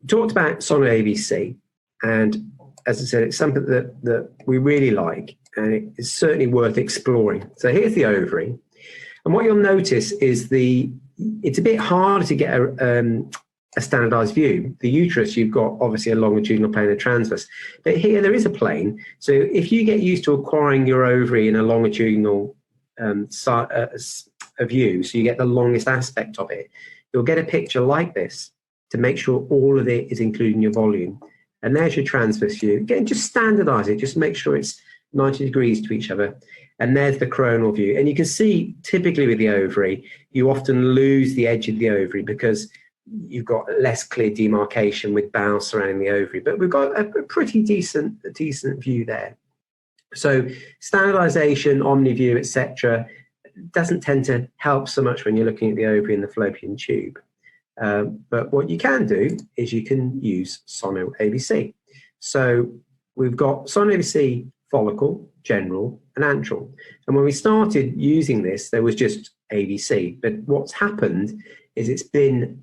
Talked about SonoAVC, and as I said, it's something that we really like, and it is certainly worth exploring. So here's the ovary, and what you'll notice is it's a bit harder to get a standardized view. The uterus, you've got obviously a longitudinal plane and transverse, but here there is a plane. So if you get used to acquiring your ovary in a longitudinal view, so you get the longest aspect of it, you'll get a picture like this to make sure all of it is including your volume. And there's your transverse view. Again, just standardize it, just make sure it's 90 degrees to each other. And there's the coronal view. And you can see typically with the ovary, you often lose the edge of the ovary because you've got less clear demarcation with bowels surrounding the ovary. But we've got a pretty decent view there. So standardization, omniview, etc., doesn't tend to help so much when you're looking at the ovary and the fallopian tube. But what you can do is you can use SonoAVC. So we've got SonoAVC follicle, general, and antral. And when we started using this, there was just AVC. But what's happened is it's been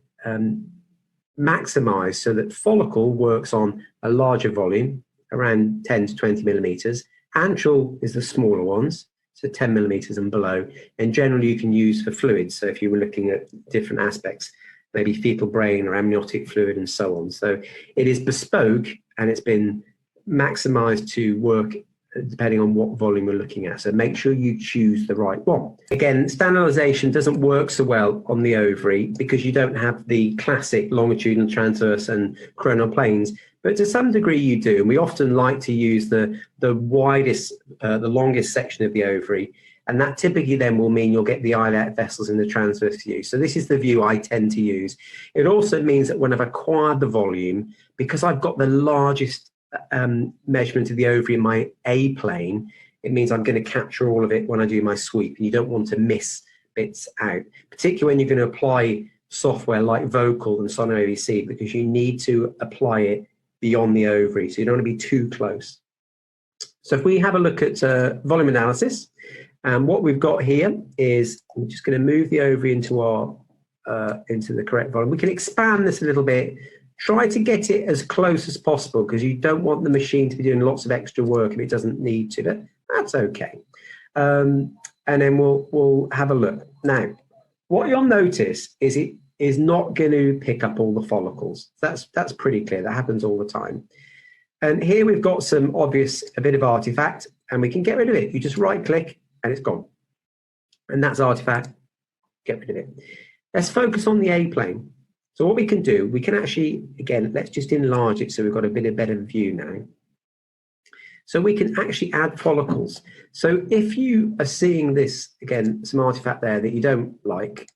maximized so that follicle works on a larger volume, around 10 to 20 millimeters. Antral is the smaller ones, so 10 millimeters and below. And generally you can use for fluids. So if you were looking at different aspects, maybe fetal brain or amniotic fluid and so on. So it is bespoke, and it's been maximized to work depending on what volume we're looking at. So make sure you choose the right one. Again, standardization doesn't work so well on the ovary because you don't have the classic longitudinal, transverse and coronal planes, but to some degree you do. And we often like to use the widest, the longest section of the ovary, and that typically then will mean you'll get the islet vessels in the transverse view. So this is the view I tend to use. It also means that when I've acquired the volume, because I've got the largest measurement of the ovary in my A plane, it means I'm going to capture all of it when I do my sweep, and you don't want to miss bits out, particularly when you're going to apply software like Vocal and SonoAVC, because you need to apply it beyond the ovary, so you don't want to be too close. So if we have a look at volume analysis, what we've got here is, I'm just going to move the ovary into into the correct volume. We can expand this a little bit. Try to get it as close as possible because you don't want the machine to be doing lots of extra work if it doesn't need to, but that's okay. And then we'll have a look. Now, what you'll notice is it is not going to pick up all the follicles. That's pretty clear. That happens all the time. And here we've got some obvious, a bit of artifact, and we can get rid of it. You just right click and it's gone. And that's artifact, get rid of it. Let's focus on the A plane. So what we can do, we can actually, again, let's just enlarge it so we've got a bit of better view now. So we can actually add follicles. So if you are seeing this, again, some artifact there that you don't like,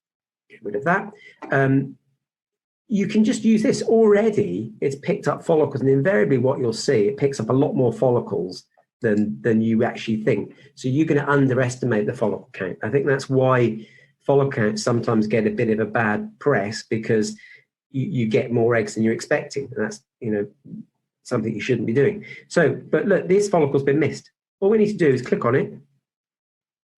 get rid of that. You can just use this. Already, it's picked up follicles, and invariably what you'll see, it picks up a lot more follicles than you actually think. So you're going to underestimate the follicle count. I think that's why follicle counts sometimes get a bit of a bad press, because you get more eggs than you're expecting, and that's, you know, something you shouldn't be doing. So, but look, this follicle's been missed. All we need to do is click on it,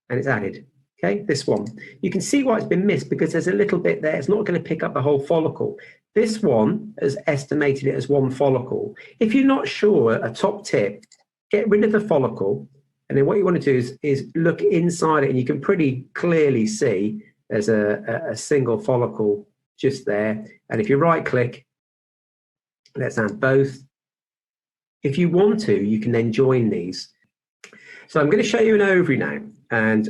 and it's added. Okay, this one. You can see why it's been missed, because there's a little bit there. It's not going to pick up the whole follicle. This one has estimated it as one follicle. If you're not sure, a top tip, get rid of the follicle, and then what you want to do is look inside it, and you can pretty clearly see there's a single follicle just there. And if you right click, let's add both. If you want to, you can then join these. So I'm going to show you an ovary now, and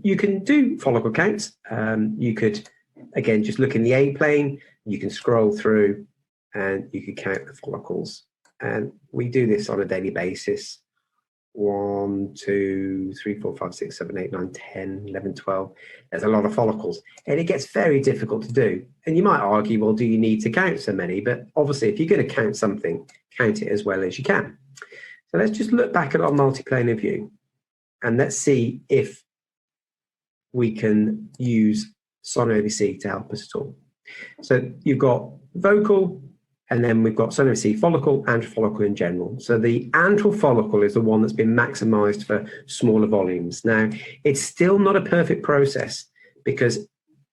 you can do follicle counts. You could, again, just look in the A plane, you can scroll through and you can count the follicles. And we do this on a daily basis. 1, 2, 3, 4, 5, 6, 7, 8, 9, 10, 11, 12. There's a lot of follicles, and it gets very difficult to do. And you might argue, well, do you need to count so many? But obviously, if you're going to count something, count it as well as you can. So let's just look back at our multiplanar view, and let's see if we can use SonoAVC to help us at all. So you've got Vocal, and then we've got SonoAVC follicle, antral follicle in general. So the antral follicle is the one that's been maximized for smaller volumes. Now, it's still not a perfect process, because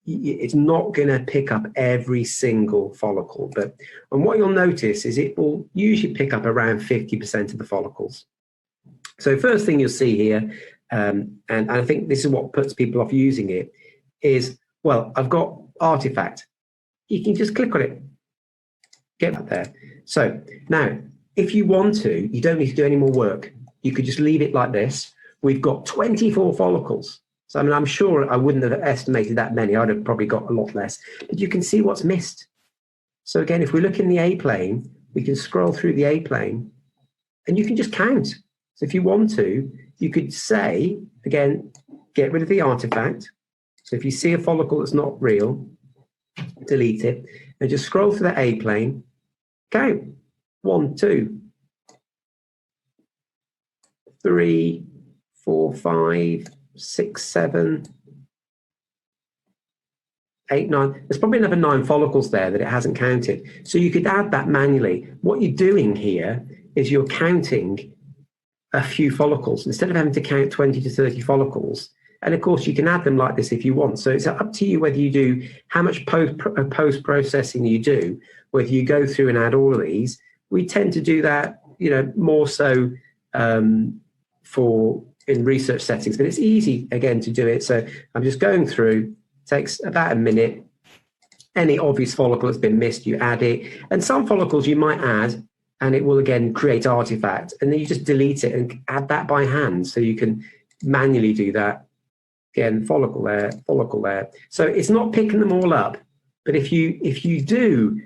it's not going to pick up every single follicle, and what you'll notice is it will usually pick up around 50% of the follicles. So first thing you'll see here, and I think this is what puts people off using it, is, well, I've got artifact. You can just click on it, get that there. So now, if you want to, you don't need to do any more work. You could just leave it like this. We've got 24 follicles. So I mean, I'm sure I wouldn't have estimated that many. I'd have probably got a lot less. But you can see what's missed. So again, if we look in the A plane, we can scroll through the A plane, and you can just count. So if you want to, you could say, again, get rid of the artifact. So if you see a follicle that's not real, delete it, and just scroll through the A plane, count 1, 2, 3, 4, 5, 6, 7, 8, 9. There's probably another 9 follicles there that it hasn't counted. So you could add that manually. What you're doing here is you're counting a few follicles instead of having to count 20 to 30 follicles. And of course, you can add them like this if you want. So it's up to you whether you do, how much post-processing you do, whether you go through and add all of these. We tend to do that, you know, more so in research settings, but it's easy, again, to do it. So I'm just going through, takes about a minute. Any obvious follicle that's been missed, you add it. And some follicles you might add, and it will, again, create artifact. And then you just delete it and add that by hand. So you can manually do that. Again, follicle there, follicle there. So it's not picking them all up. But if you do,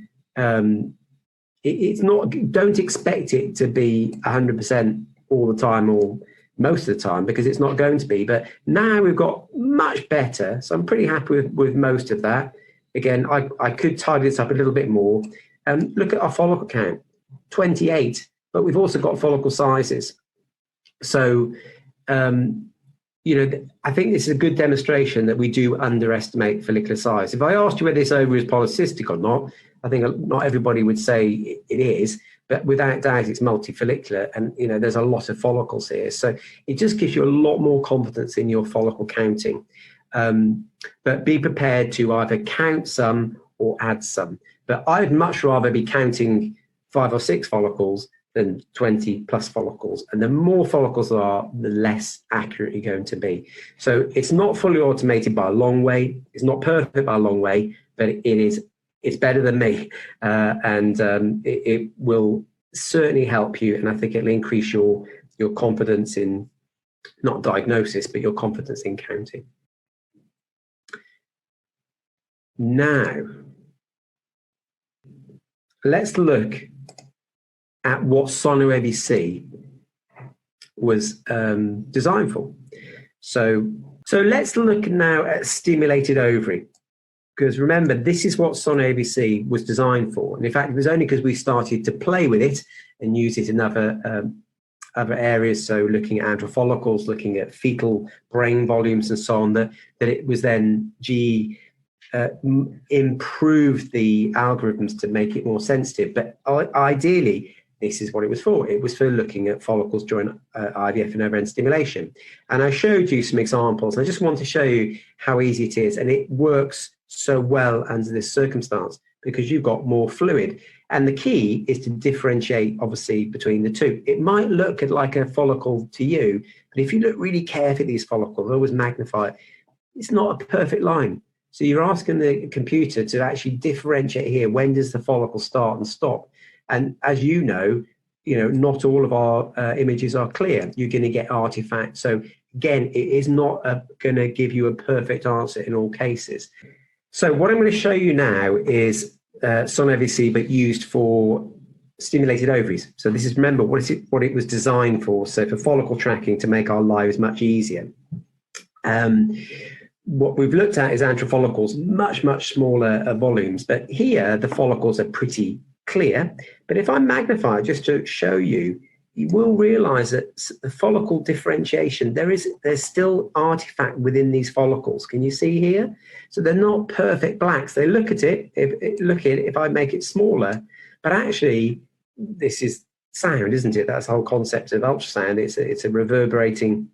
it's not, don't expect it to be 100% all the time or most of the time, because it's not going to be. But now we've got much better. So I'm pretty happy with most of that. Again, I could tidy this up a little bit more. Look at our follicle count, 28, but we've also got follicle sizes. So, you know, I think this is a good demonstration that we do underestimate follicular size. If I asked you whether this ovary is polycystic or not, I think not everybody would say it is, but without doubt it's multifollicular, and you know there's a lot of follicles here. So it just gives you a lot more confidence in your follicle counting. But be prepared to either count some or add some. But I'd much rather be counting 5 or 6 follicles than 20 plus follicles. And the more follicles there are, the less accurate you're going to be. So it's not fully automated by a long way. It's not perfect by a long way, but it's better than me. It will certainly help you. And I think it'll increase your confidence in, not diagnosis, but your confidence in counting. Now, let's look at what SonoAVC was designed for. So let's look now at stimulated ovary, because remember, this is what SonoAVC was designed for. And in fact, it was only because we started to play with it and use it in other areas, so looking at antral follicles, looking at fetal brain volumes and so on, that it was then improved the algorithms to make it more sensitive. But ideally, this is what it was for. It was for looking at follicles during IVF and ovarian stimulation. And I showed you some examples. I just want to show you how easy it is. And it works so well under this circumstance because you've got more fluid. And the key is to differentiate, obviously, between the two. It might look like a follicle to you, but if you look really carefully at these follicles, always magnify it, it's not a perfect line. So you're asking the computer to actually differentiate here. When does the follicle start and stop? And as you know, not all of our images are clear. You're going to get artifacts. So again, it is not going to give you a perfect answer in all cases. So what I'm going to show you now is SonoAVC, but used for stimulated ovaries. So this is, remember, what it was designed for. So for follicle tracking, to make our lives much easier. What we've looked at is antral follicles, much, much smaller volumes. But here, the follicles are pretty clear. But if I magnify just to show you, you will realize that the follicle differentiation, there's still artifact within these follicles. Can you see here? So they're not perfect blacks. They look at it, if I make it smaller, but actually this is sound, isn't it? That's the whole concept of ultrasound. It's a reverberating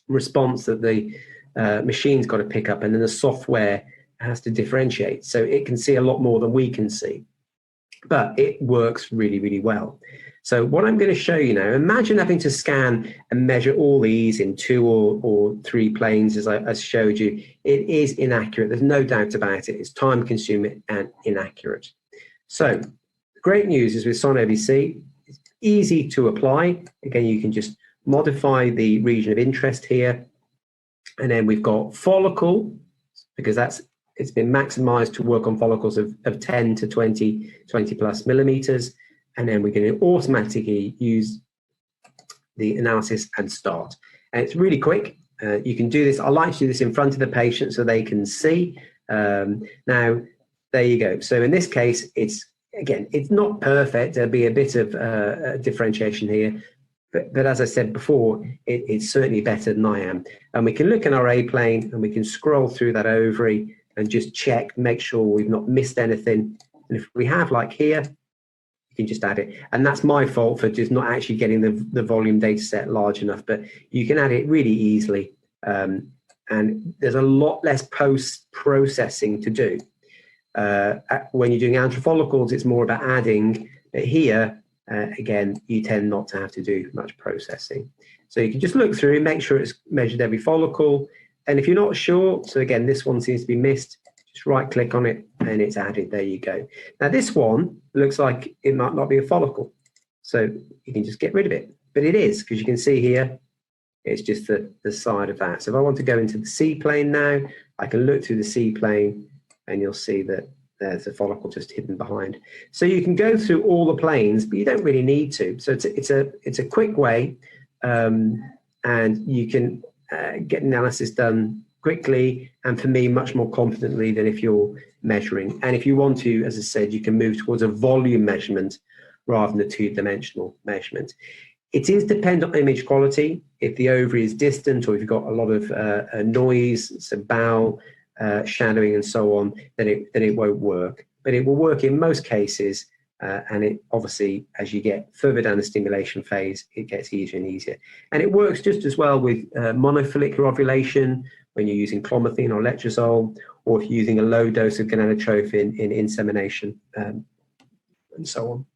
response that the machine's got to pick up, and then the software has to differentiate. So it can see a lot more than we can see, but it works really, really well. So what I'm going to show you now, imagine having to scan and measure all these in 2 or 3 planes, as I showed you. It is inaccurate. There's no doubt about it. It's time consuming and inaccurate. So the great news is with SonoAVC, it's easy to apply. Again, you can just modify the region of interest here. And then we've got follicle, because it's been maximized to work on follicles of 10 to 20 plus millimeters. And then we're going to automatically use the analysis and start. And it's really quick. You can do this. I like to do this in front of the patient so they can see. Now, there you go. So in this case, it's not perfect. There'll be a bit of differentiation here. But as I said before, it's certainly better than I am. And we can look in our A plane and we can scroll through that ovary and just check, make sure we've not missed anything. And if we have, like here, you can just add it. And that's my fault for just not actually getting the volume data set large enough, but you can add it really easily. And there's a lot less post-processing to do. When you're doing antral follicles, it's more about adding. But here, again, you tend not to have to do much processing. So you can just look through, make sure it's measured every follicle. And if you're not sure, so again, this one seems to be missed, just right click on it and it's added. There you go. Now this one looks like it might not be a follicle. So you can just get rid of it. But it is, because you can see here, it's just the side of that. So if I want to go into the C plane now, I can look through the C plane and you'll see that there's a follicle just hidden behind. So you can go through all the planes, but you don't really need to. So it's a quick way, and you can get analysis done quickly, and for me, much more confidently than if you're measuring. And if you want to, as I said, you can move towards a volume measurement rather than a 2-dimensional measurement. It is dependent on image quality. If the ovary is distant or if you've got a lot of noise, so bowel, shadowing and so on, then it won't work. But it will work in most cases, and it obviously, as you get further down the stimulation phase, it gets easier and easier. And it works just as well with monofollicular ovulation when you're using clomiphene or letrozole, or if you're using a low dose of gonadotropin in insemination, and so on.